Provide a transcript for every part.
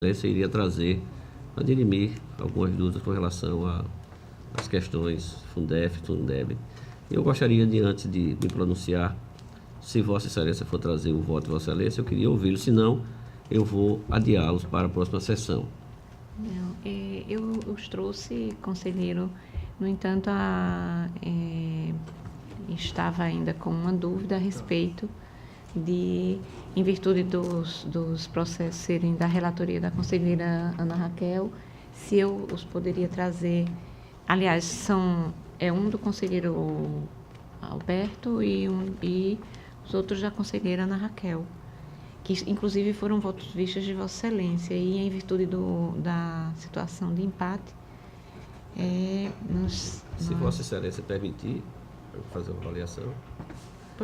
Excelência iria trazer a dirimir algumas dúvidas com relação às questões Fundef, Fundeb. Eu gostaria de, antes de me pronunciar, se Vossa Excelência for trazer o voto de Vossa Excelência, eu queria ouvi-lo, senão eu vou adiá-los para a próxima sessão. Não, eu os trouxe, conselheiro, no entanto, estava ainda com uma dúvida a respeito de, em virtude dos processos serem da relatoria da conselheira Ana Raquel, se eu os poderia trazer, aliás, um do conselheiro Alberto e os outros da conselheira Ana Raquel, que inclusive foram votos vistos de Vossa Excelência, e em virtude da situação de empate, se Vossa Excelência permitir, eu vou fazer uma avaliação.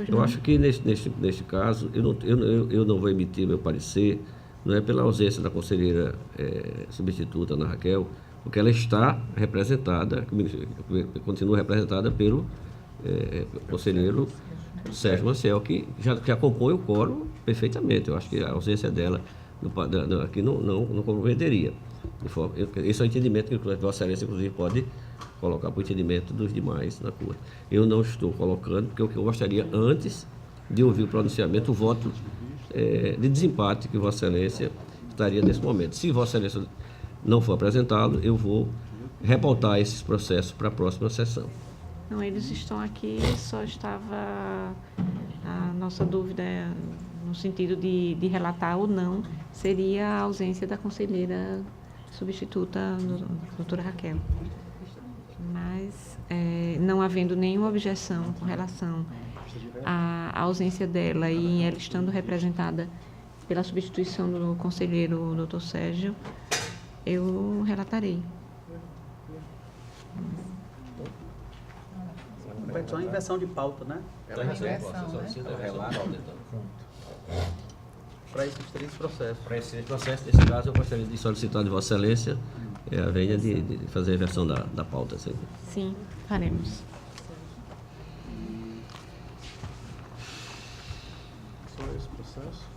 Eu acho que neste caso, eu não vou emitir meu parecer, não é pela ausência da conselheira substituta Ana Raquel, porque ela está representada, continua representada pelo conselheiro Sérgio Maciel, que já compõe o quórum perfeitamente. Eu acho que a ausência dela aqui não comprometeria. Esse é o entendimento que Vossa Excelência, inclusive, pode colocar para o entendimento dos demais na Corte. Eu não estou colocando, porque o que eu gostaria, antes de ouvir o pronunciamento, o voto de desempate que Vossa Excelência estaria nesse momento. Se Vossa Excelência não for apresentá-lo, eu vou repautar esses processos para a próxima sessão. Não, eles estão aqui, só estava a nossa dúvida no sentido de relatar ou não, seria a ausência da conselheira substituta, doutora Raquel. Mas, não havendo nenhuma objeção com relação à ausência dela e ela estando representada pela substituição do conselheiro doutor Sérgio, eu relatarei. Só inversão de pauta, né? Para esses três processos. Para esses três processos, nesse caso, eu gostaria de solicitar de Vossa Excelência a venha de fazer a inversão da pauta. Sim, faremos. Só esse processo?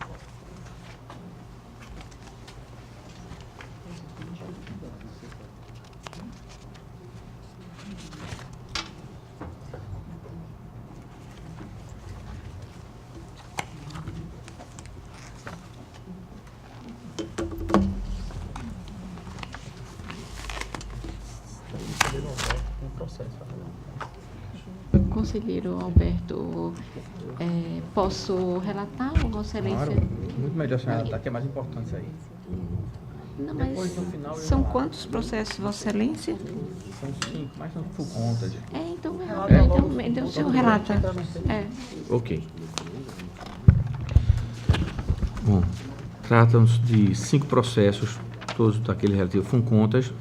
Conselheiro Alberto, posso relatar, ou Vossa Excelência? Claro, muito melhor a senhora relatar, que é mais importante isso aí. Não, mas são quantos processos, Vossa Excelência? São 5, mas não por conta. Então o senhor relata. Ok. Bom, tratam-se de 5 processos, todos daquele relativo FUNCONTAS,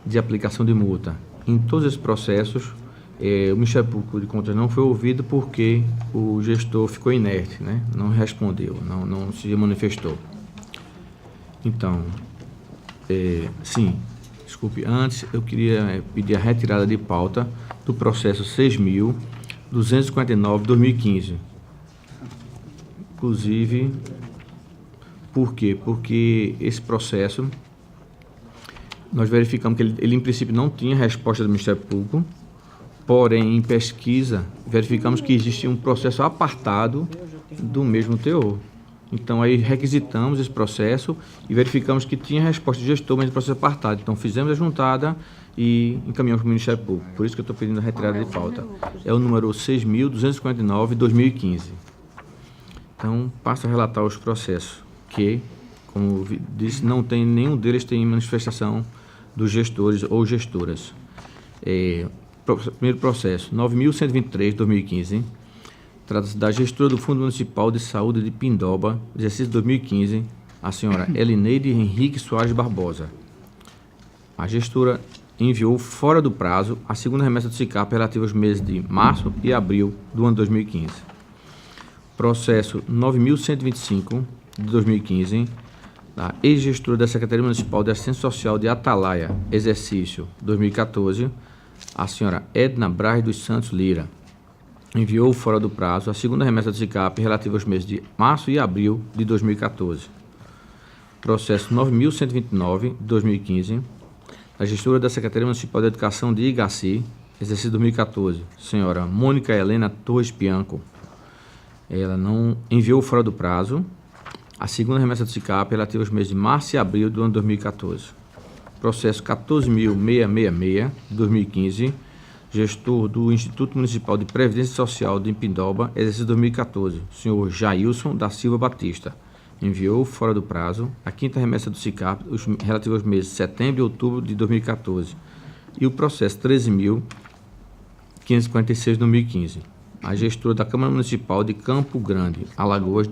de aplicação de multa. Em todos esses processos, o Ministério Público de Contas não foi ouvido porque o gestor ficou inerte, né? Não respondeu, não se manifestou. Então, sim, desculpe, antes eu queria pedir a retirada de pauta do processo 6.259/2015. Inclusive, por quê? Porque esse processo, nós verificamos que ele em princípio não tinha resposta do Ministério Público, porém, em pesquisa, verificamos que existia um processo apartado do mesmo teor. Então, aí requisitamos esse processo e verificamos que tinha resposta do gestor, mas o processo apartado. Então, fizemos a juntada e encaminhamos para o Ministério Público. Por isso que eu estou pedindo a retirada de pauta. É o número 6.259/2015. Então, passo a relatar os processos, que, como disse, não tem nenhum deles tem manifestação dos gestores ou gestoras. Primeiro processo, 9.123/2015, trata-se da gestora do Fundo Municipal de Saúde de Pindoba, exercício 2015, a senhora Elineide Henrique Soares Barbosa. A gestora enviou fora do prazo a segunda remessa do SICAP relativa aos meses de março e abril do ano 2015. Processo 9.125/2015, da ex-gestora da Secretaria Municipal de Assistência Social de Atalaia, exercício 2014, a senhora Edna Braz dos Santos Lira. Enviou fora do prazo a segunda remessa do SICAP relativa aos meses de março e abril de 2014. processo 9.129, de 2015, a gestora da Secretaria Municipal de Educação de Igaci, exercício 2014, senhora Mônica Helena Torres Pianco. Ela não enviou fora do prazo a segunda remessa do SICAP relativa aos meses de março e abril do ano 2014. Processo 14.666, de 2015, gestor do Instituto Municipal de Previdência Social de Impindoba, exercício 2014, senhor Jailson da Silva Batista. Enviou fora do prazo a quinta remessa do SICAP relativa aos meses de setembro e outubro de 2014. E o processo 13.546, de 2015. A gestora da Câmara Municipal de Campo Grande, Alagoas,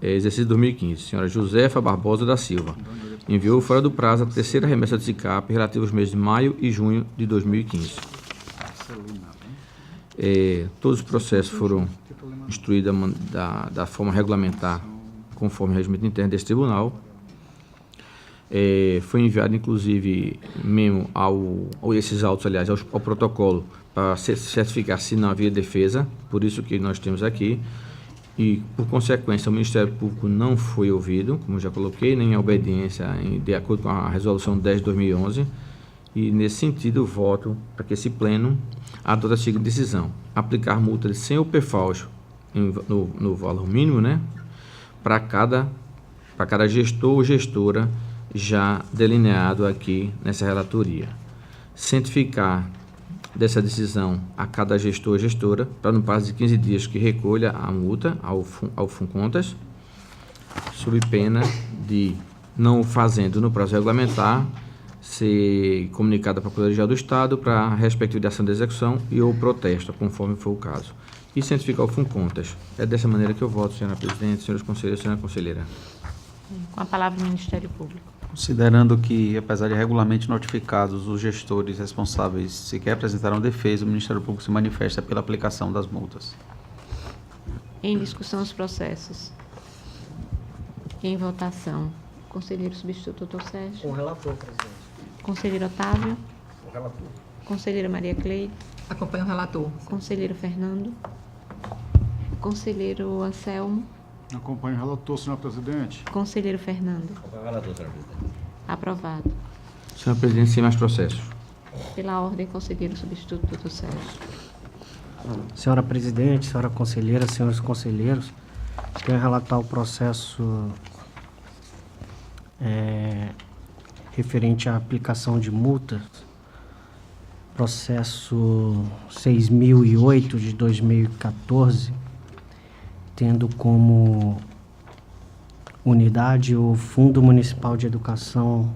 exercício 2015, senhora Josefa Barbosa da Silva, enviou fora do prazo a terceira remessa do SICAP relativa aos meses de maio e junho de 2015. Todos os processos foram instruídos da forma regulamentar, conforme o regimento interno desse tribunal. Foi enviado, inclusive, mesmo esses autos, aliás, ao protocolo, para certificar se não havia defesa, por isso que nós temos aqui, e, por consequência, o Ministério Público não foi ouvido, como eu já coloquei, nem a obediência de acordo com a Resolução 10 de 2011, e, nesse sentido, eu voto para que esse Pleno adote a seguinte decisão: aplicar multa de 100 UPFAUs no valor mínimo, né, para cada gestor ou gestora já delineado aqui nessa relatoria. Cientificar dessa decisão a cada gestor ou gestora, para no prazo de 15 dias que recolha a multa ao Funcontas, sob pena de, não fazendo no prazo regulamentar, ser comunicada para a Procuradoria do Estado para a respectiva ação de execução e ou protesto, conforme for o caso. E cientificar o Funcontas. É dessa maneira que eu voto, senhora presidente, senhores conselheiros, senhora conselheira. Com a palavra o Ministério Público. Considerando que, apesar de regularmente notificados, os gestores responsáveis sequer apresentaram defesa, o Ministério Público se manifesta pela aplicação das multas. Em discussão os processos. Em votação. Conselheiro substituto, doutor Sérgio. Com o relator, presidente. Conselheiro Otávio. Com o relator. Conselheira Maria Cleide. Acompanho o relator. Conselheiro Fernando. Conselheiro Anselmo. Acompanho o relator, senhor presidente. Conselheiro Fernando. Relator, senhora presidente. Aprovado. Senhora presidente, sem mais processos. Pela ordem, conselheiro substituto, doutor Sérgio. Senhora presidente, senhora conselheira, senhores conselheiros, tenho a relatar o processo referente à aplicação de multas, processo 6.008 de 2014, tendo como unidade o Fundo Municipal de Educação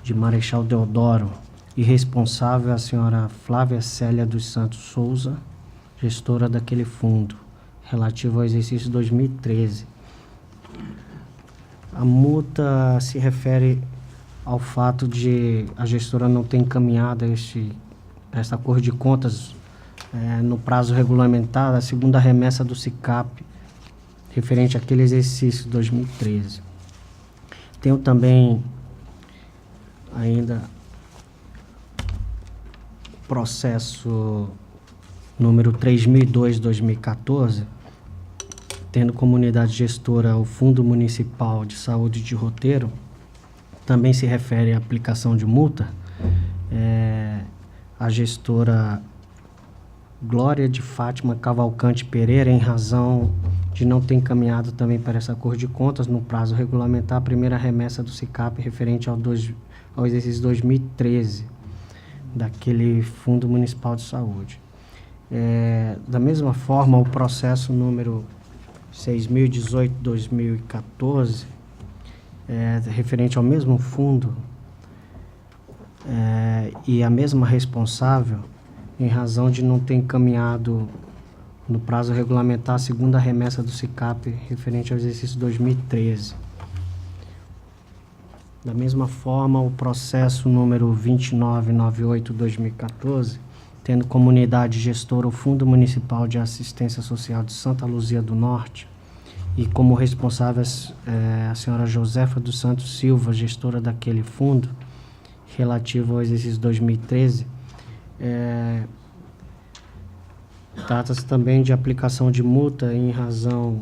de Marechal Deodoro e responsável a senhora Flávia Célia dos Santos Souza, gestora daquele fundo, relativo ao exercício 2013. A multa se refere ao fato de a gestora não ter encaminhado esta Corte de Contas no prazo regulamentar, a segunda remessa do SICAP, referente àquele exercício 2013. Tenho também ainda processo número 3002 de 2014, tendo como unidade gestora o Fundo Municipal de Saúde de Roteiro, também se refere à aplicação de multa. A gestora Glória de Fátima Cavalcante Pereira, em razão de não ter encaminhado também para essa Corte de Contas, no prazo regulamentar, a primeira remessa do SICAP referente ao exercício 2013, daquele Fundo Municipal de Saúde. Da mesma forma, o processo número 6.018 de 2014, referente ao mesmo fundo, e a mesma responsável, em razão de não ter encaminhado no prazo regulamentar a segunda remessa do SICAP referente ao exercício 2013. Da mesma forma, o processo número 2998/2014, tendo como unidade gestora o Fundo Municipal de Assistência Social de Santa Luzia do Norte e como responsável a senhora Josefa dos Santos Silva, gestora daquele fundo, relativo ao exercício 2013, trata-se também de aplicação de multa em razão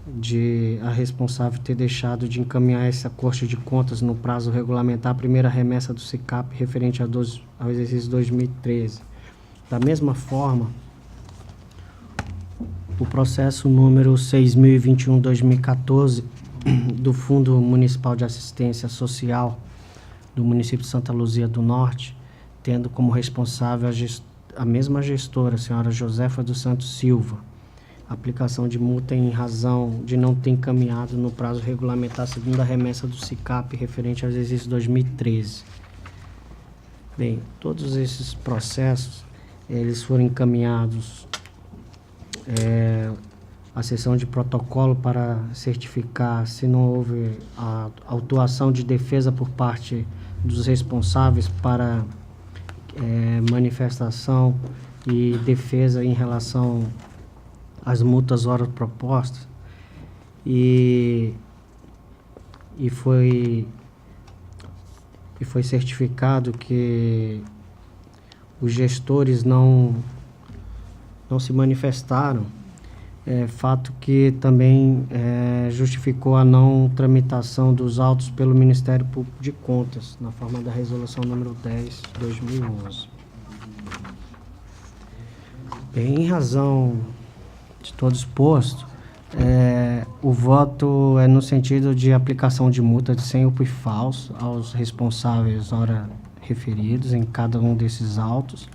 de a responsável ter deixado de encaminhar essa Corte de Contas no prazo regulamentar a primeira remessa do SICAP referente ao exercício 2013. Da mesma forma, o processo número 6021-2014 do Fundo Municipal de Assistência Social do município de Santa Luzia do Norte, tendo como responsável a mesma gestora, a senhora Josefa dos Santos Silva, aplicação de multa em razão de não ter encaminhado no prazo regulamentar a segunda remessa do SICAP referente ao exercício 2013. Bem, todos esses processos, eles foram encaminhados à sessão de protocolo para certificar se não houve a autuação de defesa por parte dos responsáveis para manifestação e defesa em relação às multas horas propostas, e foi certificado que os gestores não se manifestaram, fato que também justificou a não tramitação dos autos pelo Ministério Público de Contas, na forma da resolução número 10/2011. Bem, em razão de todo exposto, o voto é no sentido de aplicação de multa de 100 UPI falso aos responsáveis ora referidos em cada um desses autos,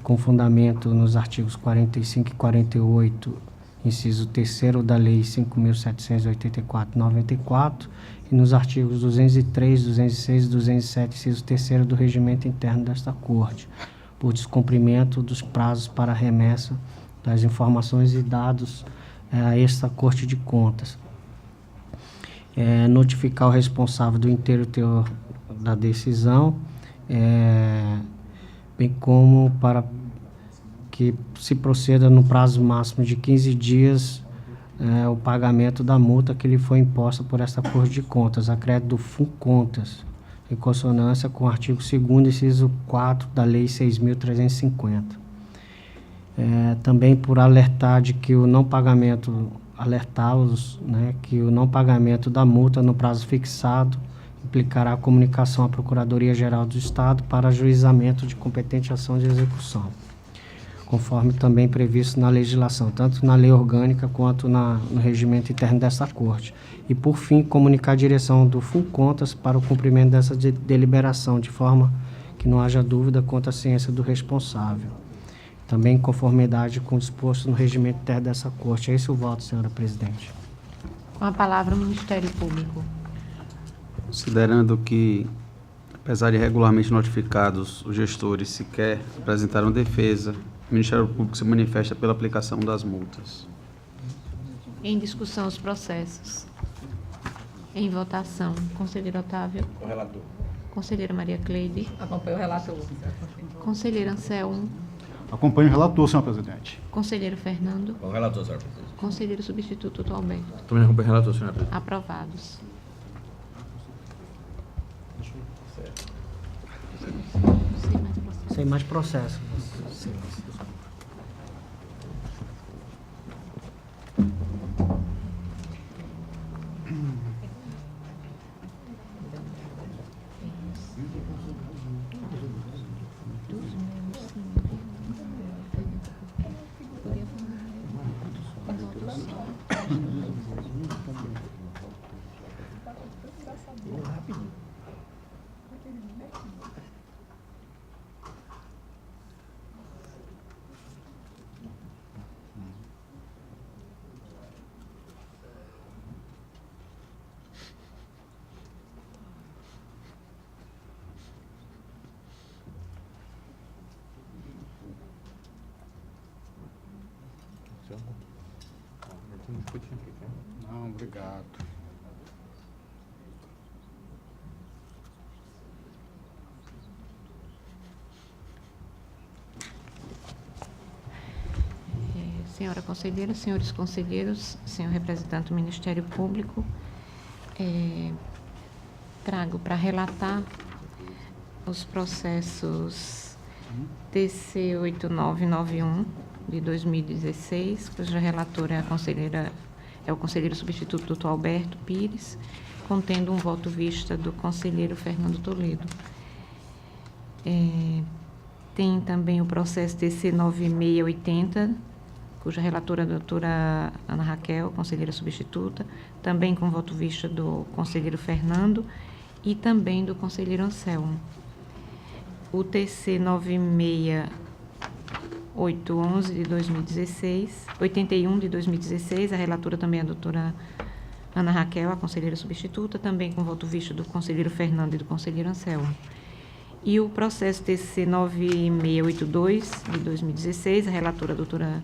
com fundamento nos artigos 45 e 48, inciso 3º da Lei 5.784/94, e nos artigos 203, 206 e 207, inciso 3º do Regimento Interno desta Corte, por descumprimento dos prazos para remessa das informações e dados a esta Corte de Contas. Notificar o responsável do inteiro teor da decisão, bem como para que se proceda no prazo máximo de 15 dias o pagamento da multa que lhe foi imposta por esta Corte de Contas, a crédito do FUNCONTAS, em consonância com o artigo 2º, inciso 4 da Lei 6.350. Também por alertar de que o não pagamento, alertá-los, que o não pagamento da multa no prazo fixado implicará a comunicação à Procuradoria-Geral do Estado para ajuizamento de competente ação de execução, conforme também previsto na legislação, tanto na lei orgânica quanto no regimento interno dessa Corte. E, por fim, comunicar a direção do FUNCONTAS para o cumprimento dessa deliberação, de forma que não haja dúvida quanto à ciência do responsável. Também em conformidade com o disposto no regimento interno dessa Corte. É esse o voto, senhora presidente. Com a palavra o Ministério Público. Considerando que, apesar de regularmente notificados, os gestores sequer apresentaram defesa, o Ministério Público se manifesta pela aplicação das multas. Em discussão os processos. Em votação, conselheiro Otávio. O relator. Conselheira Maria Cleide. Acompanho o relator. Conselheiro Anselmo. Acompanho o relator, senhor presidente. Conselheiro Fernando. O relator, senhor presidente. Conselheiro substituto Dr. Alberto. Também acompanho o relator, senhora presidente. Aprovados. Sem mais processo. Não, obrigado. Senhora conselheira, senhores conselheiros, senhor representante do Ministério Público, trago para relatar os processos TC 8991 de 2016, cuja relatora é a conselheira é o conselheiro substituto Dr. Alberto Pires, contendo um voto vista do conselheiro Fernando Toledo. Tem também o processo TC 9680, cuja relatora é a doutora Ana Raquel, conselheira substituta, também com voto vista do conselheiro Fernando e também do conselheiro Anselmo. O TC 96811 de 2016, 81 de 2016, a relatora também é a doutora Ana Raquel, a conselheira substituta, também com voto visto do conselheiro Fernando e do conselheiro Anselmo. E o processo TC 9682 de 2016, a relatora a doutora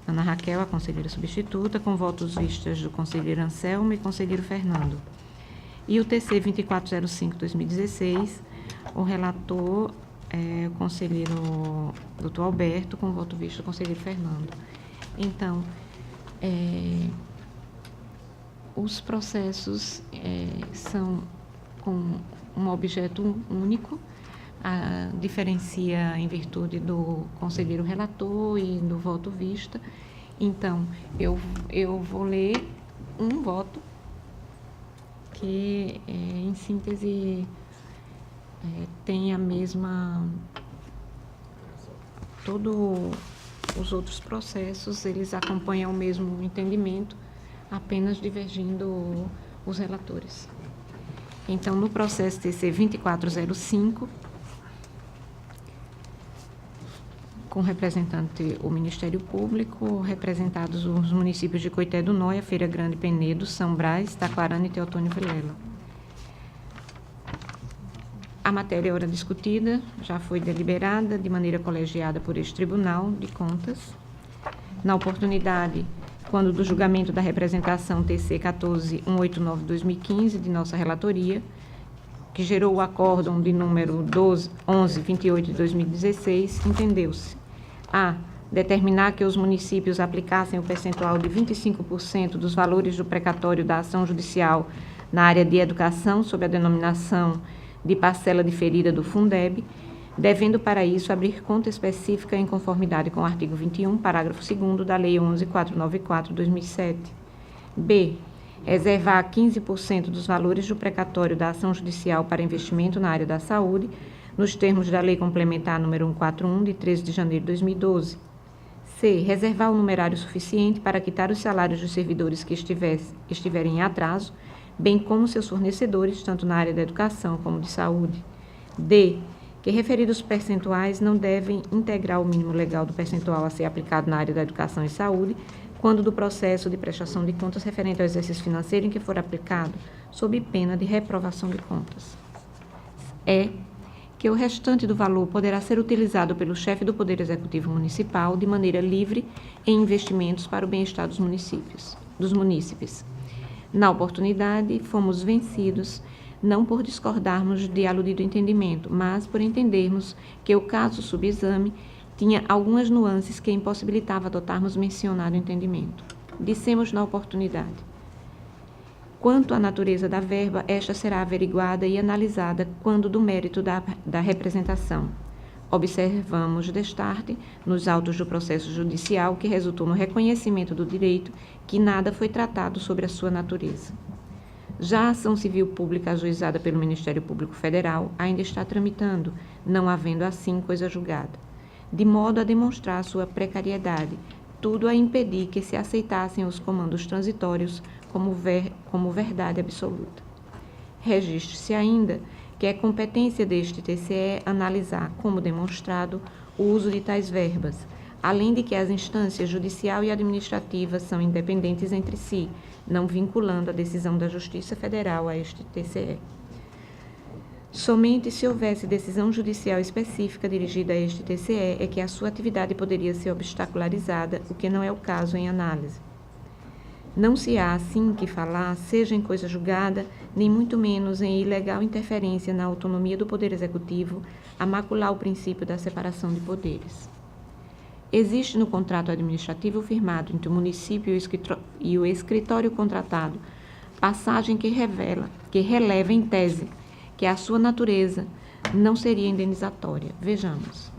Ana Raquel, a conselheira substituta, com votos vistos do conselheiro Anselmo e conselheiro Fernando. E o TC 2405 de 2016, o relator é o conselheiro Dr. Alberto, com voto visto do conselheiro Fernando. Então, os processos são com um objeto único, diferencia em virtude do conselheiro relator e do voto vista. Então, eu vou ler um voto que, em síntese, tem a mesma... Todos os outros processos, eles acompanham o mesmo entendimento, apenas divergindo os relatores. Então, no processo TC 2405, com representante o Ministério Público, representados os municípios de Coité do Noia, Feira Grande, Penedo, São Brás, Taquarana e Teotônio Vilela. A matéria ora discutida já foi deliberada de maneira colegiada por este Tribunal de Contas. Na oportunidade, quando do julgamento da representação TC 14189/2015 de nossa relatoria, que gerou o acórdão de número 1128 de 2016, entendeu-se: a. Determinar que os municípios aplicassem o percentual de 25% dos valores do precatório da ação judicial na área de educação sob a denominação de parcela diferida do Fundeb, devendo para isso abrir conta específica em conformidade com o artigo 21, parágrafo 2º da Lei 11.494/2007. B. Reservar 15% dos valores do precatório da ação judicial para investimento na área da saúde, nos termos da Lei Complementar número 141, de 13 de janeiro de 2012. C. Reservar o numerário suficiente para quitar os salários dos servidores que estiverem em atraso, bem como seus fornecedores, tanto na área da educação como de saúde. D. Que referidos percentuais não devem integrar o mínimo legal do percentual a ser aplicado na área da educação e saúde, quando do processo de prestação de contas referente ao exercício financeiro em que for aplicado, sob pena de reprovação de contas. E. Que o restante do valor poderá ser utilizado pelo chefe do Poder Executivo Municipal de maneira livre em investimentos para o bem-estar dos munícipes. Na oportunidade, fomos vencidos, não por discordarmos de aludido entendimento, mas por entendermos que o caso subexame tinha algumas nuances que impossibilitava adotarmos mencionado entendimento. Dissemos na oportunidade: quanto à natureza da verba, esta será averiguada e analisada quando do mérito da representação. Observamos destarte, nos autos do processo judicial, que resultou no reconhecimento do direito, que nada foi tratado sobre a sua natureza. Já a ação civil pública ajuizada pelo Ministério Público Federal ainda está tramitando, não havendo assim coisa julgada, de modo a demonstrar sua precariedade, tudo a impedir que se aceitassem os comandos transitórios como verdade absoluta. Registre-se ainda que é competência deste TCE analisar, como demonstrado, o uso de tais verbas, além de que as instâncias judicial e administrativa são independentes entre si, não vinculando a decisão da Justiça Federal a este TCE. Somente se houvesse decisão judicial específica dirigida a este TCE é que a sua atividade poderia ser obstacularizada, o que não é o caso em análise. Não se há, assim, que falar, seja em coisa julgada, nem muito menos em ilegal interferência na autonomia do Poder Executivo, a macular o princípio da separação de poderes. Existe no contrato administrativo firmado entre o município e o escritório contratado passagem que releva em tese que a sua natureza não seria indenizatória. Vejamos.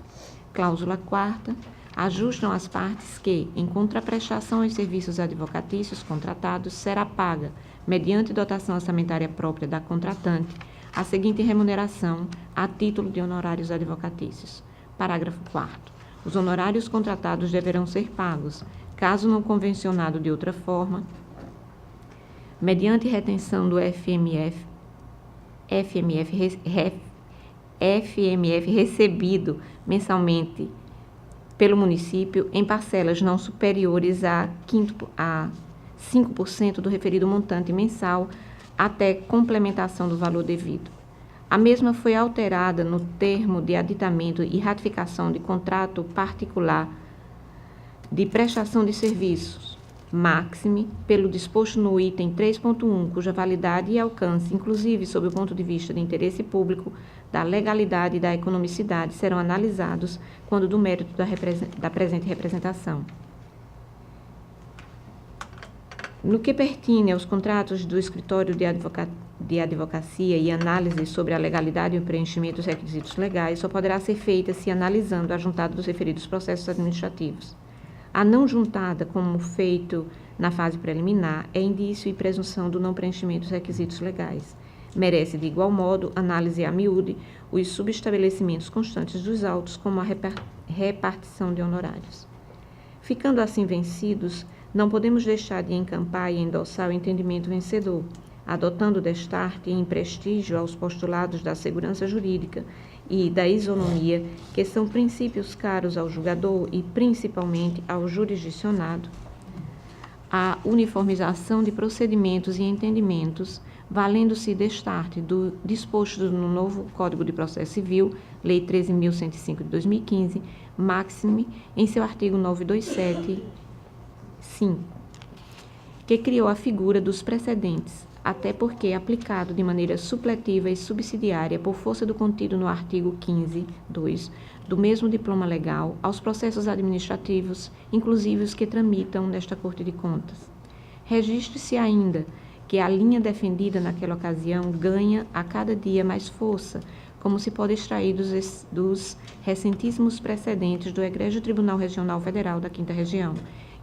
Cláusula 4ª. ajustam as partes que, em contraprestação aos serviços advocatícios contratados, será paga, mediante dotação orçamentária própria da contratante, a seguinte remuneração a título de honorários advocatícios. Parágrafo 4º. Os honorários contratados deverão ser pagos, caso não convencionado de outra forma, mediante retenção do FMF recebido mensalmente pelo município em parcelas não superiores a 5% do referido montante mensal até complementação do valor devido. A mesma foi alterada no termo de aditamento e ratificação de contrato particular de prestação de serviços, máxime, pelo disposto no item 3.1, cuja validade e alcance, inclusive sob o ponto de vista de interesse público, da legalidade e da economicidade, serão analisados quando do mérito da presente representação. No que pertine aos contratos do escritório de advocacia e análise sobre a legalidade e o preenchimento dos requisitos legais, só poderá ser feita se analisando a juntada dos referidos processos administrativos. A não juntada, como feito na fase preliminar, é indício e presunção do não preenchimento dos requisitos legais. Merece, de igual modo, análise a miúde os subestabelecimentos constantes dos autos, como a repartição de honorários. Ficando assim vencidos, não podemos deixar de encampar e endossar o entendimento vencedor, adotando destarte em prestígio aos postulados da segurança jurídica e da isonomia, que são princípios caros ao julgador e principalmente ao jurisdicionado, a uniformização de procedimentos e entendimentos, valendo-se destarte do disposto no novo Código de Processo Civil, Lei 13.105 de 2015, máxime em seu artigo 927, 5, que criou a figura dos precedentes, até porque aplicado de maneira supletiva e subsidiária por força do contido no artigo 15.2 do mesmo diploma legal aos processos administrativos, inclusive os que tramitam nesta Corte de Contas. Registre-se ainda que a linha defendida naquela ocasião ganha a cada dia mais força, como se pode extrair dos recentíssimos precedentes do Egrégio Tribunal Regional Federal da 5ª Região,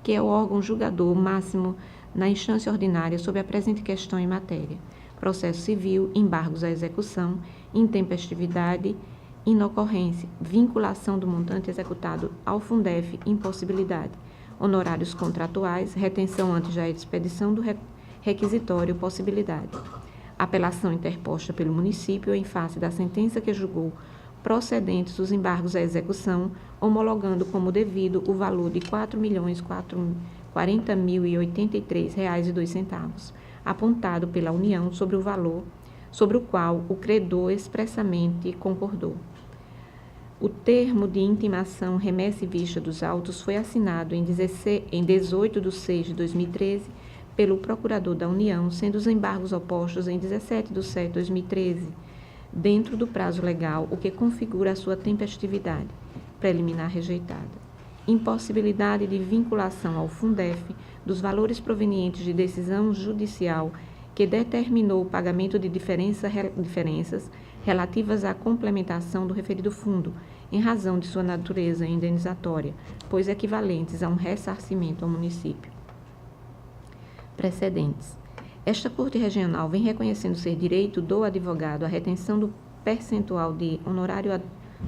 que é o órgão julgador máximo na instância ordinária sobre a presente questão em matéria: processo civil, embargos à execução, intempestividade, inocorrência, vinculação do montante executado ao Fundef, impossibilidade, honorários contratuais, retenção antes da expedição do requisitório, possibilidade, apelação interposta pelo município em face da sentença que julgou procedentes os embargos à execução, homologando como devido o valor de R$ 4.040.083,02, apontado pela União sobre o valor sobre o qual o credor expressamente concordou. O termo de intimação remessa e vista dos autos foi assinado em 18 de 6 de 2013 pelo Procurador da União, sendo os embargos opostos em 17 de 7 de 2013, dentro do prazo legal, o que configura a sua tempestividade, preliminar rejeitada. Impossibilidade de vinculação ao Fundef dos valores provenientes de decisão judicial que determinou o pagamento de diferenças relativas à complementação do referido fundo, em razão de sua natureza indenizatória, pois equivalentes a um ressarcimento ao município. Precedentes. Esta Corte Regional vem reconhecendo ser direito do advogado a retenção do percentual de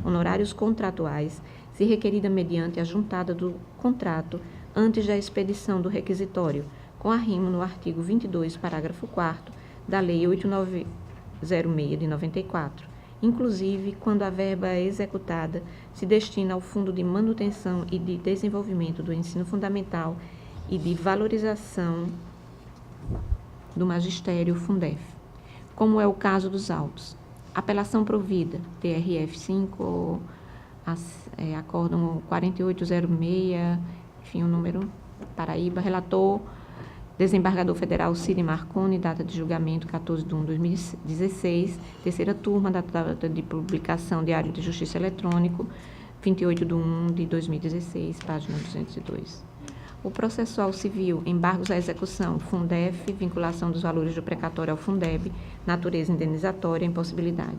honorários contratuais, se requerida mediante a juntada do contrato antes da expedição do requisitório, com arrimo no artigo 22, parágrafo 4º da Lei 8906 de 94, inclusive quando a verba executada se destina ao Fundo de Manutenção e de Desenvolvimento do Ensino Fundamental e de Valorização do Magistério Fundef, como é o caso dos autos. Apelação provida, TRF 5, acórdão 4806, enfim, o número Paraíba, relator, desembargador federal Ciri Marconi, data de julgamento 14 de 1 de 2016, terceira turma, data de publicação, Diário de Justiça Eletrônico, 28 de 1 de 2016, página 202. O processual civil, embargos à execução, Fundef, vinculação dos valores do precatório ao Fundeb, natureza indenizatória, impossibilidade.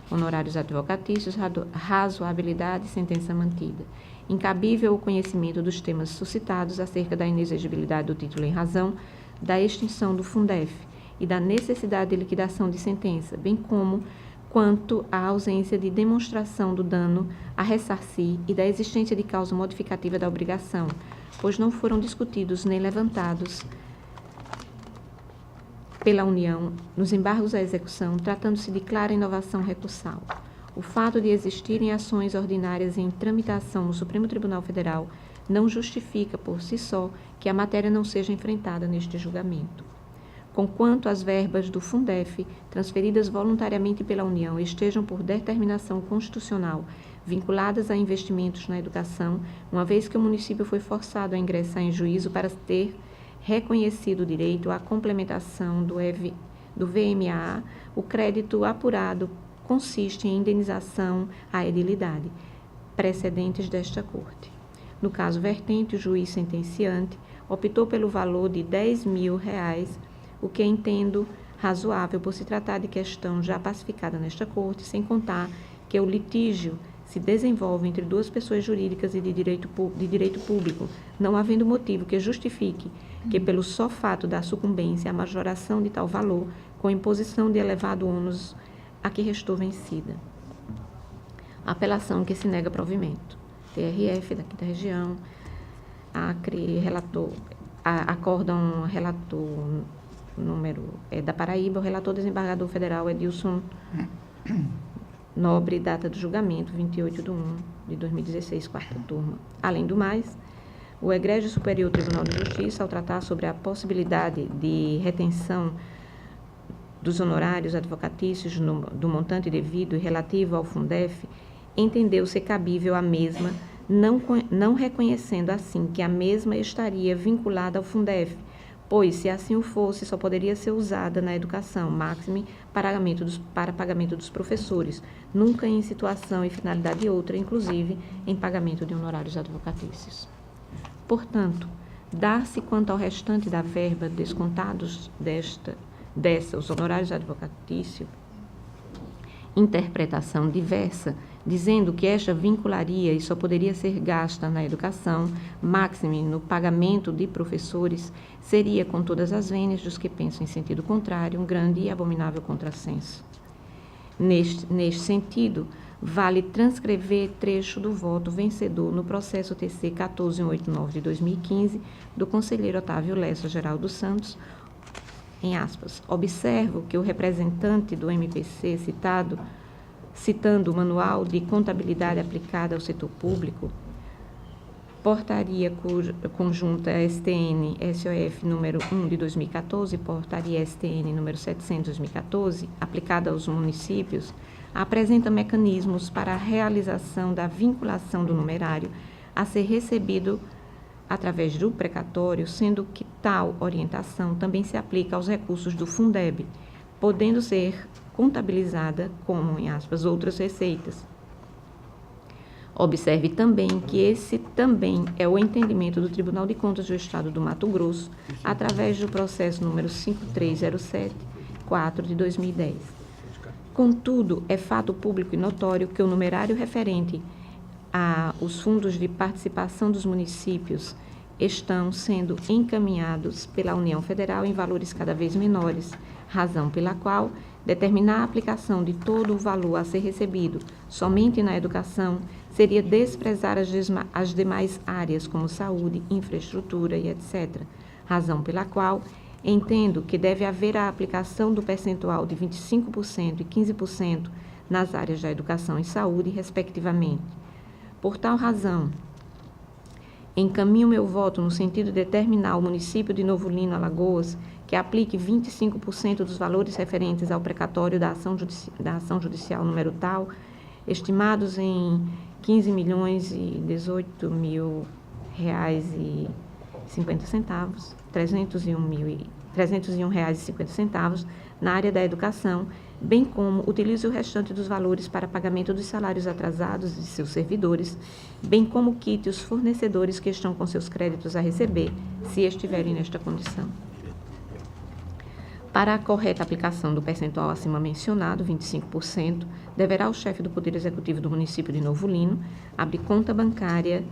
Honorários advocatícios, razoabilidade, sentença mantida. incabível o conhecimento dos temas suscitados acerca da inexigibilidade do título em razão da extinção do Fundef e da necessidade de liquidação de sentença, bem como quanto à ausência de demonstração do dano a ressarcir e da existência de causa modificativa da obrigação, pois não foram discutidos nem levantados pela União nos embargos à execução, tratando-se de clara inovação recursal. O fato de existirem ações ordinárias em tramitação no Supremo Tribunal Federal não justifica, por si só, que a matéria não seja enfrentada neste julgamento. Conquanto as verbas do Fundef, transferidas voluntariamente pela União, estejam por determinação constitucional vinculadas a investimentos na educação, uma vez que o município foi forçado a ingressar em juízo para ter reconhecido o direito à complementação do VMA, o crédito apurado consiste em indenização à edilidade, precedentes desta Corte. No caso vertente, o juiz sentenciante optou pelo valor de R$10.000, o que entendo razoável por se tratar de questão já pacificada nesta Corte, sem contar que o litígio se desenvolve entre duas pessoas jurídicas e de direito público, não havendo motivo que justifique que, pelo só fato da sucumbência, a majoração de tal valor, com imposição de elevado ônus a que restou vencida. A apelação que se nega provimento. TRF, da 5ª Região, Acre, acórdão relator número da Paraíba, o relator desembargador federal Edilson Nobre, data do julgamento, 28/1/2016, 4ª turma. Além do mais, o Egrégio Superior Tribunal de Justiça, ao tratar sobre a possibilidade de retenção dos honorários advocatícios do montante devido e relativo ao Fundef, entendeu ser cabível a mesma, não reconhecendo assim que a mesma estaria vinculada ao Fundef, pois, se assim o fosse, só poderia ser usada na educação, máxime para pagamento dos professores, nunca em situação e finalidade outra, inclusive em pagamento de honorários advocatícios. Portanto, dar-se quanto ao restante da verba descontados os honorários advocatícios, interpretação diversa, dizendo que esta vincularia e só poderia ser gasta na educação, máxime no pagamento de professores, seria, com todas as vênias dos que pensam em sentido contrário, um grande e abominável contrassenso. Neste sentido, vale transcrever trecho do voto vencedor no processo TC 14189 de 2015 do conselheiro Otávio Lessa Geraldo Santos, em aspas, observo que o representante do MPC citando o Manual de Contabilidade Aplicada ao Setor Público, Portaria Conjunta STN-SOF número 1 de 2014, Portaria STN número 700 de 2014, aplicada aos municípios, apresenta mecanismos para a realização da vinculação do numerário a ser recebido através do precatório, sendo que tal orientação também se aplica aos recursos do Fundeb, podendo ser contabilizada como, em aspas, outras receitas. Observe também que esse também é o entendimento do Tribunal de Contas do Estado do Mato Grosso, através do processo número 5307-4 de 2010. Contudo, é fato público e notório que o numerário referente os fundos de participação dos municípios estão sendo encaminhados pela União Federal em valores cada vez menores, razão pela qual determinar a aplicação de todo o valor a ser recebido somente na educação seria desprezar as demais áreas como saúde, infraestrutura e etc., razão pela qual entendo que deve haver a aplicação do percentual de 25% e 15% nas áreas da educação e saúde, respectivamente. Por tal razão, encaminho meu voto no sentido de determinar ao município de Novo Lino, Alagoas, que aplique 25% dos valores referentes ao precatório da ação judicial número tal, estimados em R$15.018.000,50, R$301,50 na área da educação, bem como utilize o restante dos valores para pagamento dos salários atrasados de seus servidores, bem como quite os fornecedores que estão com seus créditos a receber, se estiverem nesta condição. Para a correta aplicação do percentual acima mencionado, 25%, deverá o chefe do Poder Executivo do município de Novo Lino abrir conta bancária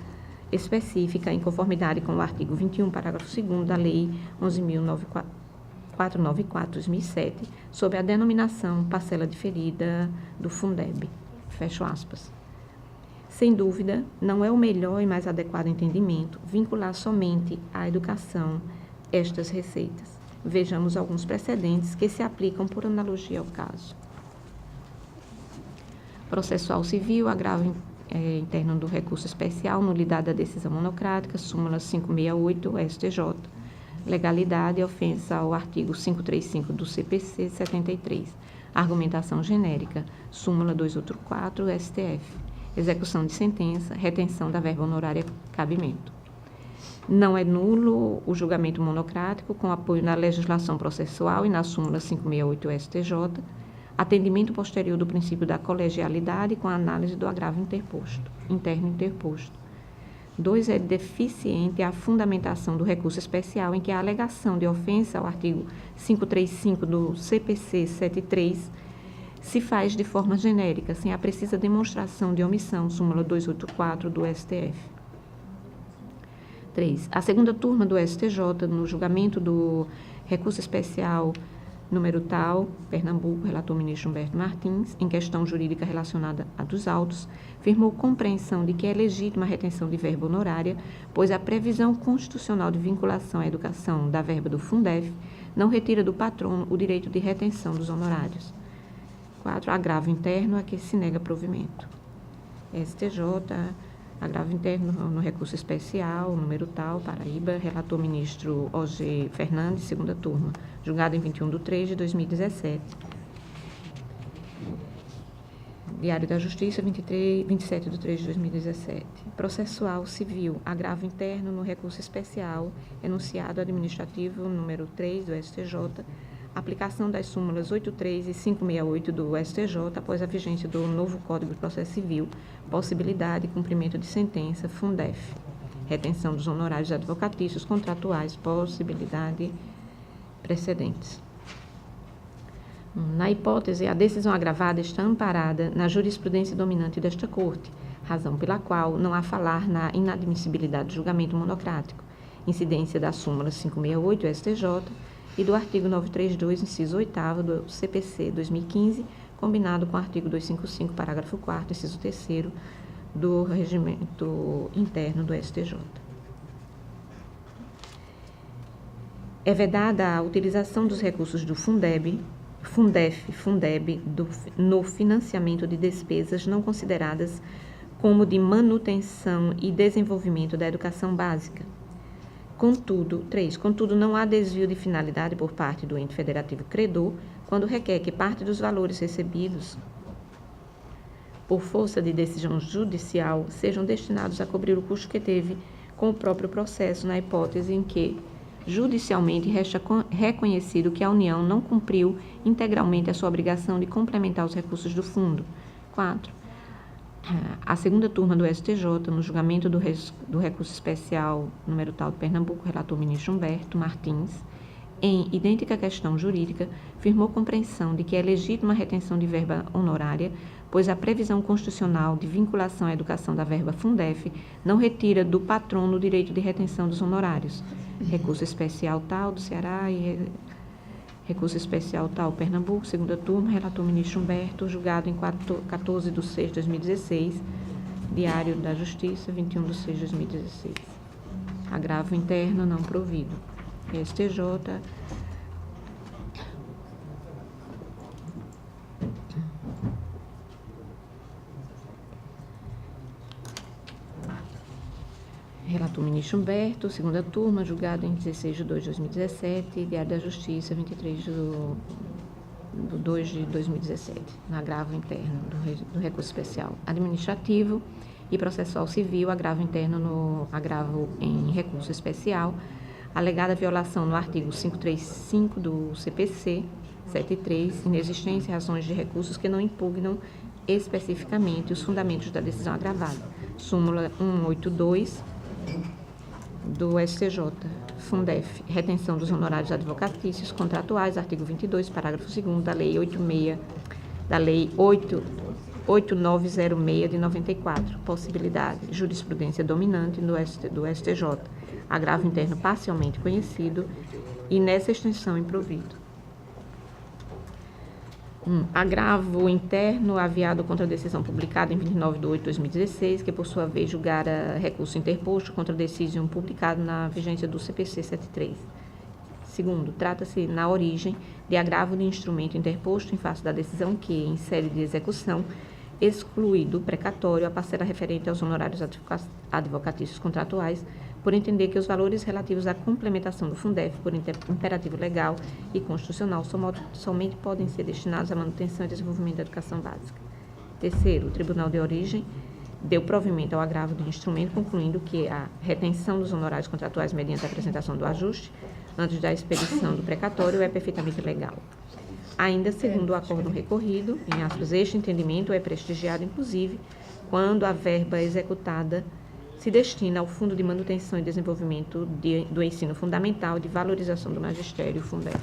específica em conformidade com o artigo 21, parágrafo 2º da Lei 11.494/2007, sob a denominação parcela diferida do Fundeb. Fecho aspas. Sem dúvida, não é o melhor e mais adequado entendimento vincular somente à educação estas receitas. Vejamos alguns precedentes que se aplicam por analogia ao caso. Processual civil, agravo interno do recurso especial, nulidade da decisão monocrática, súmula 568, STJ. Legalidade, ofensa ao artigo 535 do CPC 73. Argumentação genérica, súmula 284, STF. Execução de sentença, retenção da verba honorária, cabimento. Não é nulo o julgamento monocrático com apoio na legislação processual e na súmula 568 STJ, atendimento posterior do princípio da colegialidade com a análise do agravo interno interposto. 2. É deficiente a fundamentação do recurso especial em que a alegação de ofensa ao artigo 535 do CPC 73 se faz de forma genérica, sem a precisa demonstração de omissão, súmula 284 do STF. 3. A segunda turma do STJ, no julgamento do recurso especial número tal, Pernambuco, relator ministro Humberto Martins, em questão jurídica relacionada a dos autos, firmou compreensão de que é legítima a retenção de verba honorária, pois a previsão constitucional de vinculação à educação da verba do Fundef não retira do patrono o direito de retenção dos honorários. 4. Agravo interno a que se nega provimento. STJ, agravo interno no recurso especial, número tal, Paraíba, relator ministro O.G. Fernandes, segunda turma, julgado em 21/3/2017. Diário da Justiça, 27/3/2017. Processual civil, agravo interno no recurso especial, enunciado administrativo número 3 do STJ, aplicação das súmulas 83 e 568 do STJ após a vigência do novo Código de Processo Civil, possibilidade e cumprimento de sentença, Fundef, retenção dos honorários advocatícios contratuais, possibilidade precedentes. Na hipótese, a decisão agravada está amparada na jurisprudência dominante desta Corte, razão pela qual não há falar na inadmissibilidade do julgamento monocrático, incidência da súmula 568 STJ e do artigo 932, inciso 8º do CPC 2015, combinado com o artigo 255, parágrafo 4º, inciso 3º do regimento interno do STJ. É vedada a utilização dos recursos do Fundeb no financiamento de despesas não consideradas como de manutenção e desenvolvimento da educação básica. Contudo, não há desvio de finalidade por parte do ente federativo credor quando requer que parte dos valores recebidos por força de decisão judicial sejam destinados a cobrir o custo que teve com o próprio processo, na hipótese em que judicialmente resta reconhecido que a União não cumpriu integralmente a sua obrigação de complementar os recursos do fundo. 4. A segunda turma do STJ, no julgamento do recurso especial número tal de Pernambuco, relator ministro Humberto Martins, em idêntica questão jurídica, firmou compreensão de que é legítima a retenção de verba honorária, pois a previsão constitucional de vinculação à educação da verba Fundef não retira do patrono o direito de retenção dos honorários. Recurso especial tal do Ceará e recurso especial tal Pernambuco, segunda turma, relator ministro Humberto, julgado em 14/6/2016, Diário da Justiça, 21/6/2016. Agravo interno não provido. STJ. Relator ministro Humberto, segunda turma, julgado em 16/2/2017, Diário da Justiça, 23/2/2017, no agravo interno do recurso especial administrativo e processual civil, agravo interno no agravo em recurso especial, alegada violação no artigo 535 do CPC 73, inexistência e razões de recursos que não impugnam especificamente os fundamentos da decisão agravada. Súmula 182 do STJ, Fundef, retenção dos honorários advocatícios contratuais, artigo 22, parágrafo 2º da Lei 8906 de 94, possibilidade, jurisprudência dominante do STJ, agravo interno parcialmente conhecido e nessa extensão improvido. Agravo interno aviado contra a decisão publicada em 29 de 8 de 2016, que por sua vez julgara recurso interposto contra a decisão publicada na vigência do CPC 73. Segundo, trata-se, na origem, de agravo de instrumento interposto em face da decisão que, em sede de execução, exclui do precatório a parcela referente aos honorários advocatícios contratuais, por entender que os valores relativos à complementação do Fundef, por imperativo legal e constitucional, somente podem ser destinados à manutenção e desenvolvimento da educação básica. Terceiro, o Tribunal de Origem deu provimento ao agravo do instrumento, concluindo que a retenção dos honorários contratuais mediante a apresentação do ajuste, antes da expedição do precatório, é perfeitamente legal. Ainda segundo o acórdão recorrido, em aspas, este entendimento é prestigiado, inclusive, quando a verba executada se destina ao Fundo de Manutenção e Desenvolvimento do Ensino Fundamental e de Valorização do Magistério, Fundef.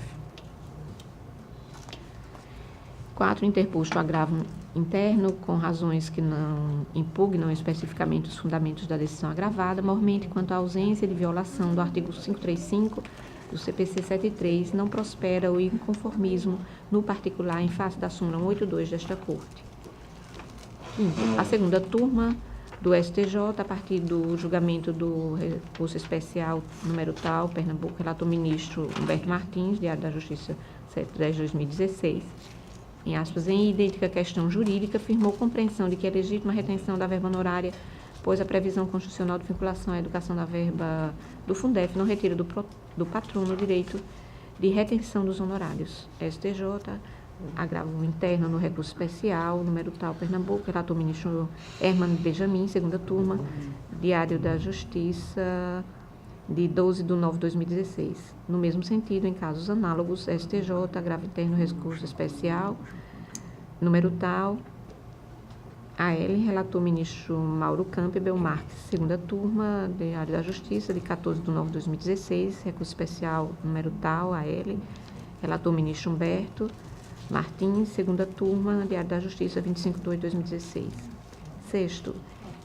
4. Interposto agravo interno com razões que não impugnam especificamente os fundamentos da decisão agravada, mormente quanto à ausência de violação do artigo 535 do CPC 73, não prospera o inconformismo no particular em face da súmula 182 desta Corte. 5. A segunda turma do STJ, a partir do julgamento do recurso especial número tal, Pernambuco, relator ministro Humberto Martins, Diário da Justiça 710 de 2016, em aspas, em idêntica questão jurídica, afirmou compreensão de que é legítima a retenção da verba honorária, pois a previsão constitucional de vinculação à educação da verba do Fundef não retira do patrono o direito de retenção dos honorários. STJ, agravo interno no recurso especial, número tal, Pernambuco, relator ministro Herman Benjamin, segunda turma, Diário da Justiça, de 12 de 9 de 2016. No mesmo sentido, em casos análogos, STJ, agravo interno recurso especial, número tal, AL, relator ministro Mauro Campbell Marques, segunda turma, Diário da Justiça, de 14 de 9 de 2016, recurso especial, número tal, AL, relator ministro Humberto Martins, segunda turma, Diário da Justiça, 25 de 8 de 2016. Sexto,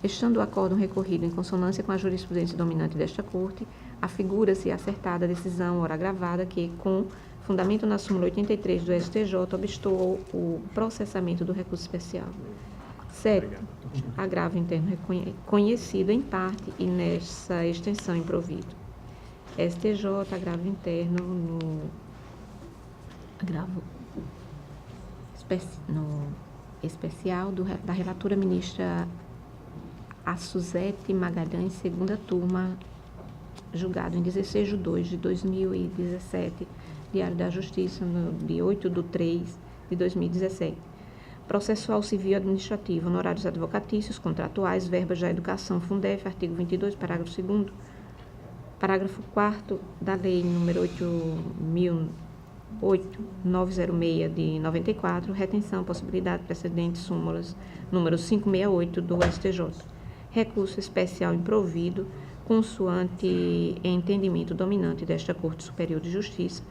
estando o acórdão recorrido em consonância com a jurisprudência dominante desta Corte, afigura-se acertada a decisão ora agravada que, com fundamento na súmula 83 do STJ, obstou o processamento do recurso especial. 7. Agravo interno conhecido em parte e nessa extensão improvido. STJ, agravo interno no agravo no especial da relatora ministra a Suzete Magalhães, segunda turma, julgado em 16 de 2 de 2017, Diário da Justiça, de 8 de 3 de 2017. Processual civil administrativo, honorários advocatícios, contratuais, verbas da educação, Fundef, artigo 22, parágrafo 2º, parágrafo 4º da Lei número 8.906 de 94, retenção, possibilidade precedentes, súmulas número 568 do STJ. Recurso especial improvido, consoante entendimento dominante desta Corte Superior de Justiça,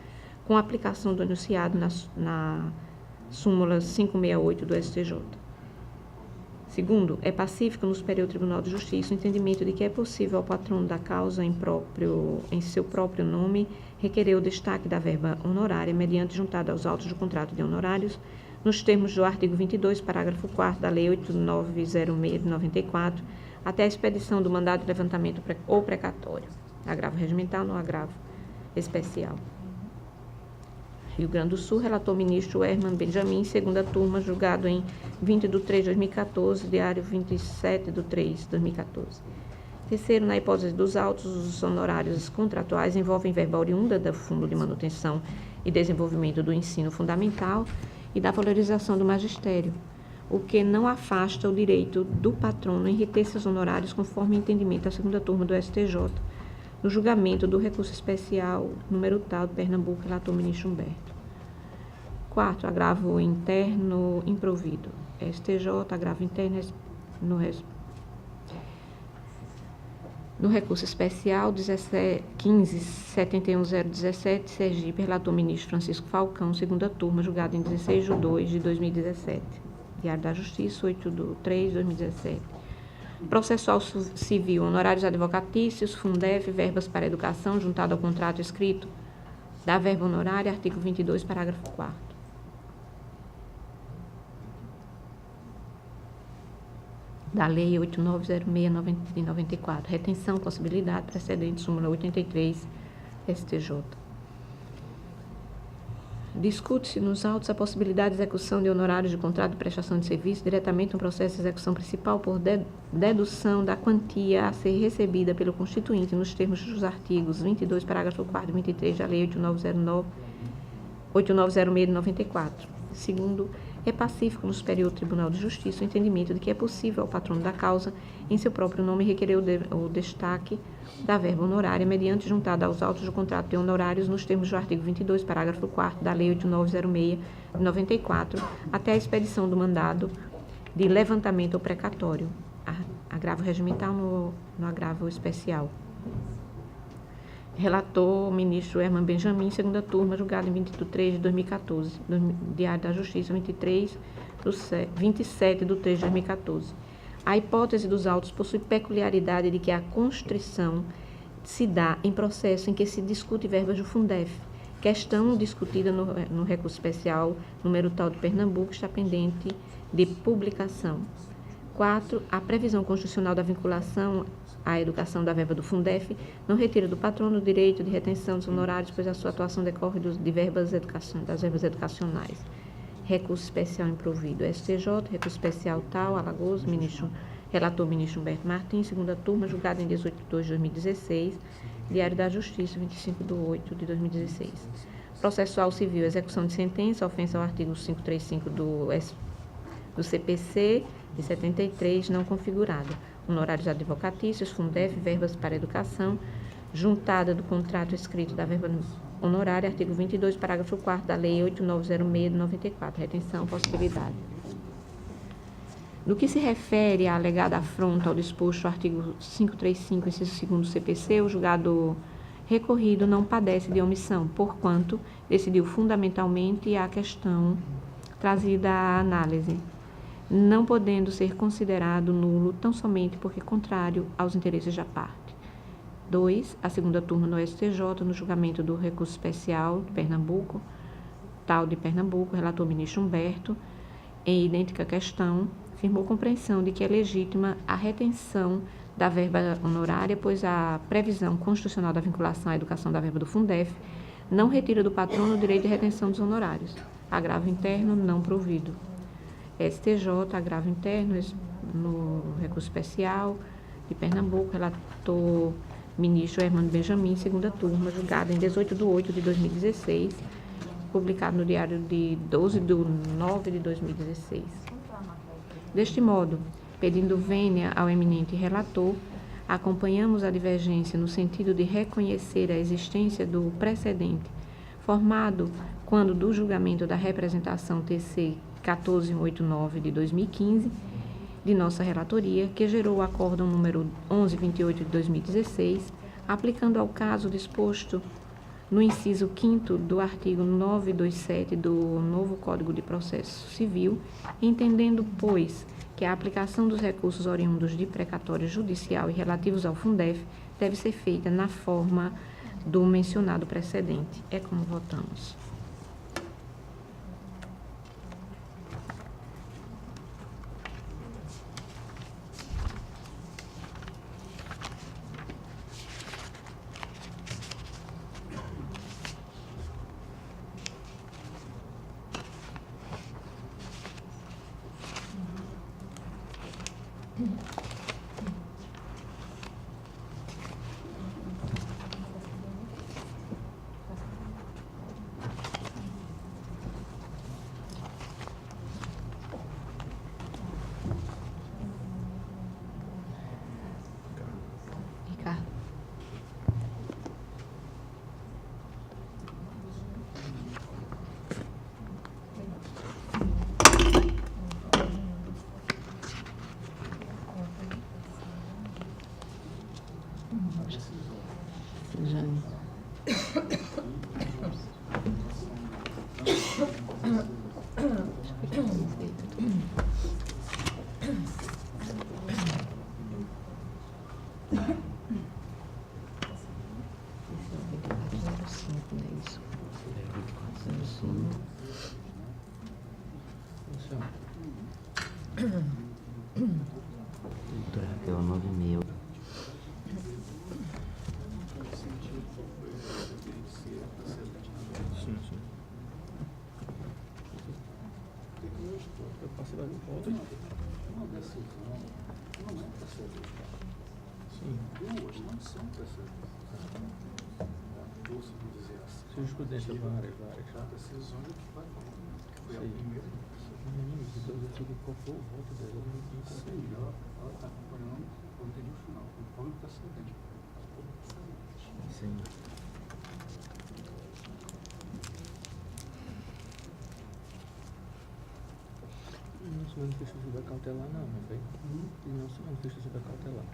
com aplicação do enunciado na súmula 568 do STJ. Segundo, é pacífico no Superior Tribunal de Justiça o entendimento de que é possível ao patrono da causa em seu próprio nome requerer o destaque da verba honorária mediante juntada aos autos do contrato de honorários, nos termos do artigo 22, parágrafo 4º da Lei 8.906 de 94, até a expedição do mandado de levantamento ou precatório. Agravo regimental no agravo especial. Rio Grande do Sul, relator ministro Herman Benjamin, segunda turma, julgado em 20 de 3 de 2014, Diário 27 de 3 de 2014. Terceiro, na hipótese dos autos, os honorários contratuais envolvem verba oriunda do Fundo de Manutenção e Desenvolvimento do Ensino Fundamental e da valorização do magistério, o que não afasta o direito do patrono em reter seus honorários conforme entendimento da segunda turma do STJ, no julgamento do recurso especial número tal de Pernambuco, relator ministro Humberto. 4. Agravo interno improvido. STJ, agravo interno no No recurso especial 15.71017, Sergipe, relator ministro Francisco Falcão, segunda turma, julgado em 16 de 2 de 2017. Diário da Justiça, 8 de 3 de 2017. Processual civil, honorários advocatícios, Fundef, verbas para educação, juntado ao contrato escrito da verba honorária, artigo 22, parágrafo 4º. Da Lei 8906 de 94. Retenção, possibilidade, precedente, súmula 83, STJ. Discute-se nos autos a possibilidade de execução de honorários de contrato de prestação de serviço diretamente no processo de execução principal por dedução da quantia a ser recebida pelo constituinte nos termos dos artigos 22, parágrafo 4º e 23 da Lei 8906 de 94. Segundo, é pacífico no Superior Tribunal de Justiça o entendimento de que é possível ao patrono da causa, em seu próprio nome, requerer o destaque da verba honorária mediante juntada aos autos do contrato de honorários nos termos do artigo 22, parágrafo 4º da Lei 8906 de 94, até a expedição do mandado de levantamento ou precatório, agravo regimental no agravo especial. Relator, ministro Herman Benjamin, segunda turma, julgado em 20 de 3 de 2014, Diário da Justiça, 27 de 3 de 2014. A hipótese dos autos possui peculiaridade de que a constrição se dá em processo em que se discute verbas do Fundef, questão discutida no recurso especial número tal de Pernambuco, está pendente de publicação. 4. A previsão constitucional da vinculação à educação da verba do Fundef não retira do patrono o direito de retenção dos honorários, pois a sua atuação decorre das verbas educacionais. Recurso especial improvido, STJ, recurso especial tal, Alagoas, relator ministro Humberto Martins, segunda turma, julgado em 18 de 2 de 2016, Diário da Justiça, 25 de 8 de 2016. Processual civil, execução de sentença, ofensa ao artigo 535 do CPC de 73, não configurada. Honorários advocatícios, Fundef, verbas para educação, juntada do contrato escrito da verba honorária, artigo 22, parágrafo 4º da Lei 8906 de 94, retenção, possibilidade. No que se refere à alegada afronta ao disposto do artigo 535, inciso 2º do CPC, o julgado recorrido não padece de omissão, porquanto decidiu fundamentalmente a questão trazida à análise, não podendo ser considerado nulo tão somente porque contrário aos interesses da parte. 2. A segunda turma no STJ, no julgamento do recurso especial de Pernambuco, tal de Pernambuco, relator ministro Humberto, em idêntica questão, firmou compreensão de que é legítima a retenção da verba honorária, pois a previsão constitucional da vinculação à educação da verba do Fundef não retira do patrono o direito de retenção dos honorários. Agravo interno não provido. STJ, agravo interno no recurso especial de Pernambuco, relator ministro Herman Benjamin, segunda turma, julgado em 18 de 8 de 2016, publicado no Diário de 12 de 9 de 2016. Deste modo, pedindo vênia ao eminente relator, acompanhamos a divergência no sentido de reconhecer a existência do precedente formado quando do julgamento da representação TC 1489 de 2015, de nossa relatoria, que gerou o acórdão número 1128 de 2016, aplicando ao caso disposto no inciso 5º do artigo 927 do novo Código de Processo Civil, entendendo, pois, que a aplicação dos recursos oriundos de precatório judicial e relativos ao Fundef deve ser feita na forma do mencionado precedente. É como votamos. Ricardo. Jane. Doutora Raquel, 9.000. Jurisprudência várias. Sim. Não se manifestou sobre a cautelar, não foi? E não se manifestou sobre a cautelar.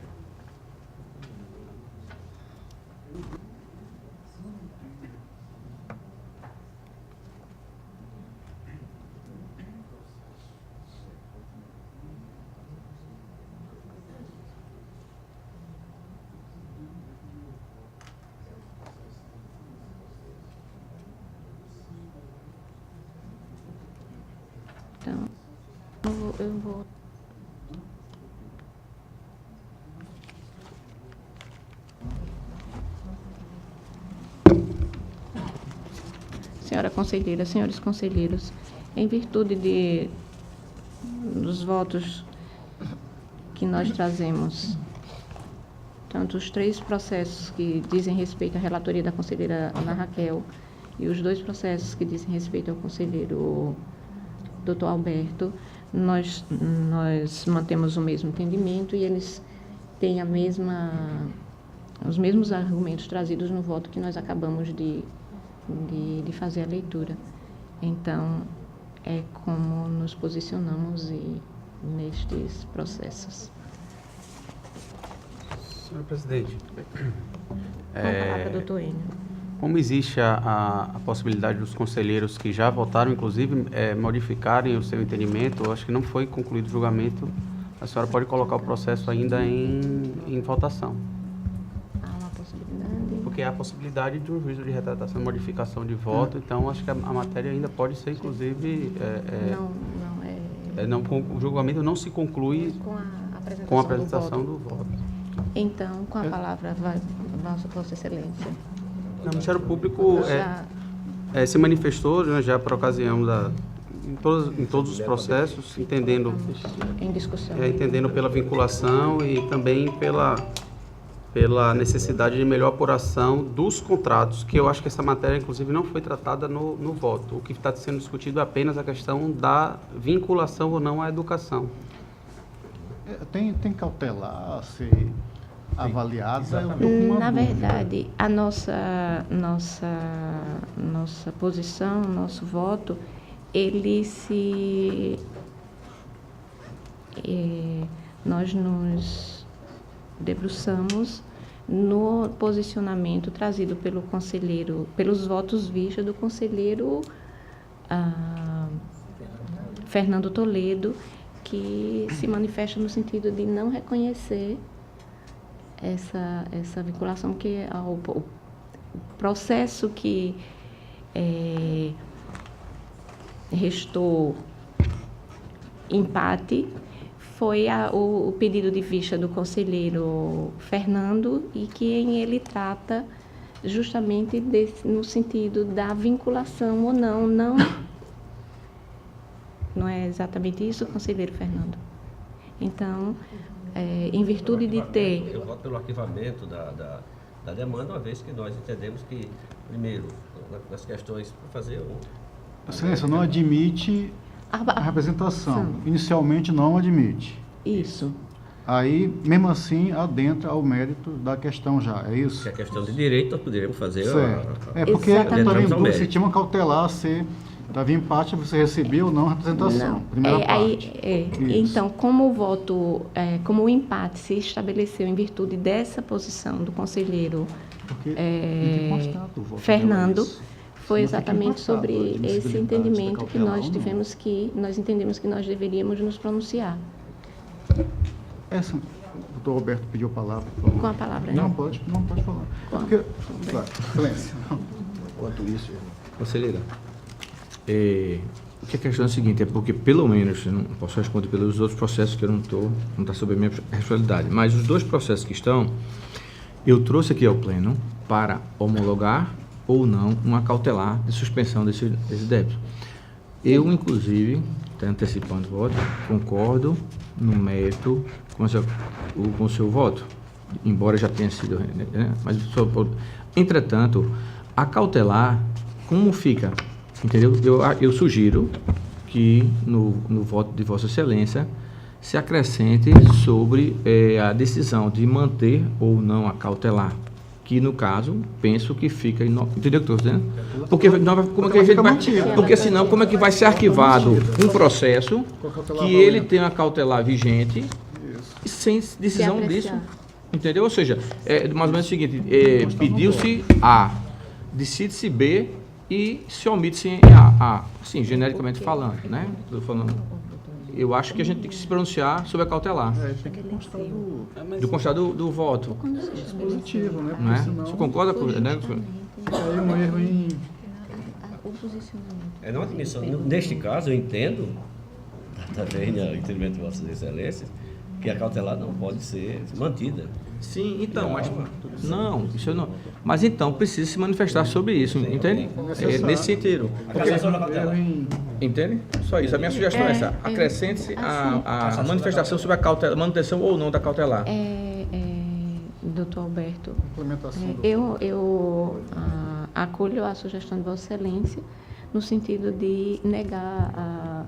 Então, eu vou. Senhora conselheira, senhores conselheiros, em virtude dos votos que nós trazemos, tanto os 3 processos que dizem respeito à relatoria da conselheira Ana Raquel e os 2 processos que dizem respeito ao conselheiro Dr. Alberto, nós mantemos o mesmo entendimento e eles têm os mesmos argumentos trazidos no voto que nós acabamos de fazer a leitura. Então, é como nos posicionamos nestes processos. Senhora presidente, Com a palavra, doutor Enio. como existe a possibilidade dos conselheiros que já votaram, inclusive, modificarem o seu entendimento, eu acho que não foi concluído o julgamento, a senhora pode colocar o processo ainda em votação. Há uma possibilidade? Porque há a possibilidade de um juízo de retratação e modificação de voto, então acho que a matéria ainda pode ser, inclusive... o julgamento não se conclui com a apresentação, apresentação do voto. do voto. Então, com a palavra, vai Vossa Excelência. O Ministério Público se manifestou, né, já por ocasião em todos os processos, entendendo Em discussão. entendendo pela vinculação e também pela necessidade de melhor apuração dos contratos, que eu acho que essa matéria, inclusive, não foi tratada no voto. O que está sendo discutido é apenas a questão da vinculação ou não à educação. Tem cautelar a ser avaliada? Eu tô com uma Na dúvida. verdade, a nossa posição, nosso voto, ele nós nos debruçamos no posicionamento trazido pelo conselheiro, pelos votos vistos do conselheiro Fernando Toledo, que se manifesta no sentido de não reconhecer essa vinculação, que o processo que restou empate foi o pedido de vista do conselheiro Fernando, e que ele trata justamente no sentido da vinculação ou não. Não é exatamente isso, conselheiro Fernando? Então, em virtude de ter... Eu voto pelo arquivamento da demanda, uma vez que nós entendemos que, primeiro, nas questões para fazer Excelência, não admite a representação. Inicialmente não admite. Isso. Aí, mesmo assim, adentra ao mérito da questão já, é isso? que é questão de direito, nós poderíamos fazer Certo. Porque Exatamente. eu também Entramos ao dúvida se mérito. tinha uma cautelar, se havia empate, você recebeu ou não a representação. Não. Primeira parte. Isso. Então, como o voto, como o empate se estabeleceu em virtude dessa posição do conselheiro Porque tem que constar o voto Fernando, dela, foi isso. Não fica exatamente empatado, sobre a esse admissibilidade entendimento da que cautelar nós ou não. tivemos nós entendemos que nós deveríamos nos pronunciar. Essa, o doutor Roberto pediu a palavra. Por favor. Com a palavra. Não, pode falar. Com a- Porque, claro, silêncio. Enquanto isso, Conselheira, o que a questão é a seguinte, é porque pelo menos, eu não posso responder pelos outros processos que eu não está sob a minha responsabilidade, mas os 2 processos que estão, eu trouxe aqui ao pleno para homologar ou não uma cautelar de suspensão desse débito. Eu, inclusive, até antecipando o voto, concordo no mérito com o seu voto, embora já tenha sido, né, mas entretanto, a cautelar, como fica? Entendeu? Eu sugiro que no voto de Vossa Excelência se acrescente sobre a decisão de manter ou não a cautelar, que no caso penso que fica, entendeu o que eu estou dizendo? Porque como é que a gente vai, porque senão como é que vai ser arquivado um processo que ele tem uma cautelar vigente e sem decisão disso? Entendeu? Ou seja, mais ou menos o seguinte, pediu-se A, decide-se B e se omite-se A, assim, genericamente falando, né? Eu acho que a gente tem que se pronunciar sobre a cautelar, tem que constar do constar do voto, positivo, né? né? Porque senão Você concorda com, né? é um erro em... O posicionamento. É não admissão. Neste caso, eu entendo, também no entendimento de Vossas Excelências, que a cautelar não pode ser mantida. Sim, então, mas não, isso não. Mas então precisa se manifestar sobre isso, entende? Nesse sentido. Erro em... Entende? Só isso. A minha sugestão é essa. Acrescente a manifestação sobre a cautelar, manutenção ou não da cautelar. Doutor Alberto, Implementação do... eu acolho a sugestão de Vossa Excelência no sentido de negar a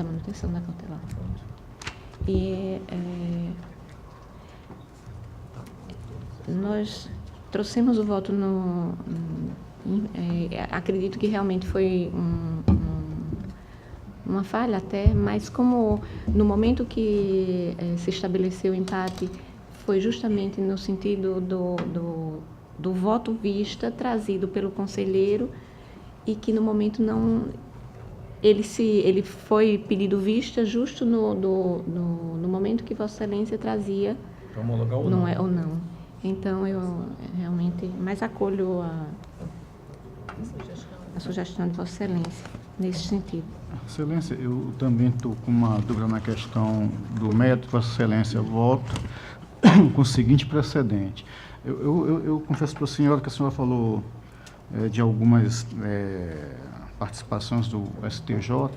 manutenção da cautelar. E nós trouxemos o voto acredito que realmente foi uma falha até, mas como no momento que se estabeleceu o empate, foi justamente no sentido do voto vista trazido pelo conselheiro e que no momento não... Ele foi pedido vista justo no momento que Vossa Excelência trazia, Para homologar ou não é ou não. Então eu realmente, mas acolho a sugestão de Vossa Excelência nesse sentido. Excelência, eu também estou com uma dúvida na questão do mérito de Vossa Excelência. Voto com o seguinte precedente. Eu confesso para a senhora que a senhora falou de algumas participações do STJ,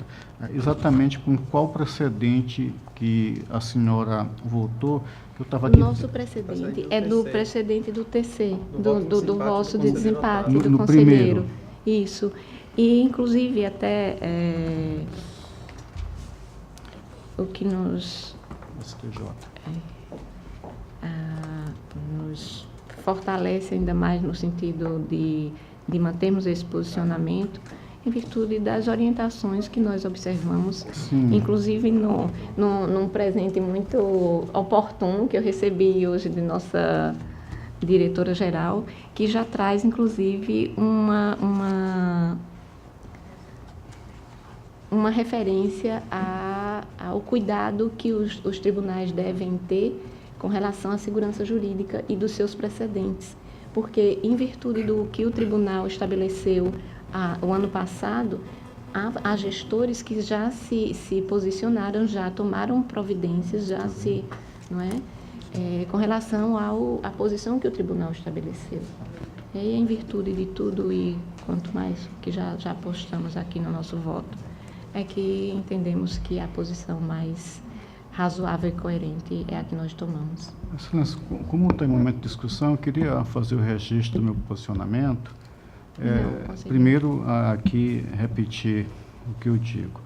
exatamente com qual precedente que a senhora votou, que eu estava aqui... O nosso precedente é do precedente do TC, do vosso de desempate do no conselheiro. primeiro. Isso. E, inclusive, até o que nos fortalece ainda mais no sentido de mantermos esse posicionamento, em virtude das orientações que nós observamos, inclusive num presente muito oportuno que eu recebi hoje de nossa diretora-geral, que já traz, inclusive, uma referência ao cuidado que os tribunais devem ter com relação à segurança jurídica e dos seus precedentes. Porque, em virtude do que o tribunal estabeleceu o ano passado, há gestores que já se posicionaram, já tomaram providências, já com relação à posição que o tribunal estabeleceu. E aí, em virtude de tudo e quanto mais que já postamos aqui no nosso voto, é que entendemos que a posição mais razoável e coerente é a que nós tomamos. Excelência, como está em momento de discussão, eu queria fazer o registro do meu posicionamento. Primeiro, aqui, repetir o que eu digo.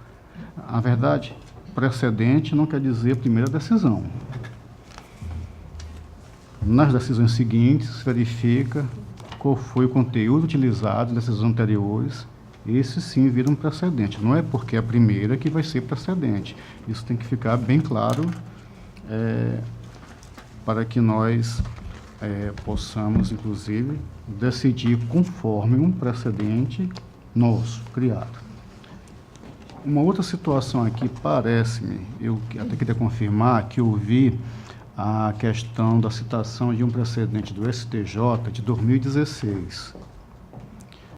A verdade, precedente não quer dizer primeira decisão. Nas decisões seguintes, se verifica qual foi o conteúdo utilizado nas decisões anteriores. Esse sim vira um precedente. Não é porque é a primeira que vai ser precedente. Isso tem que ficar bem claro para que nós possamos, inclusive, decidir conforme um precedente nosso, criado. Uma outra situação aqui, parece-me, eu até queria confirmar, que eu vi a questão da citação de um precedente do STJ de 2016.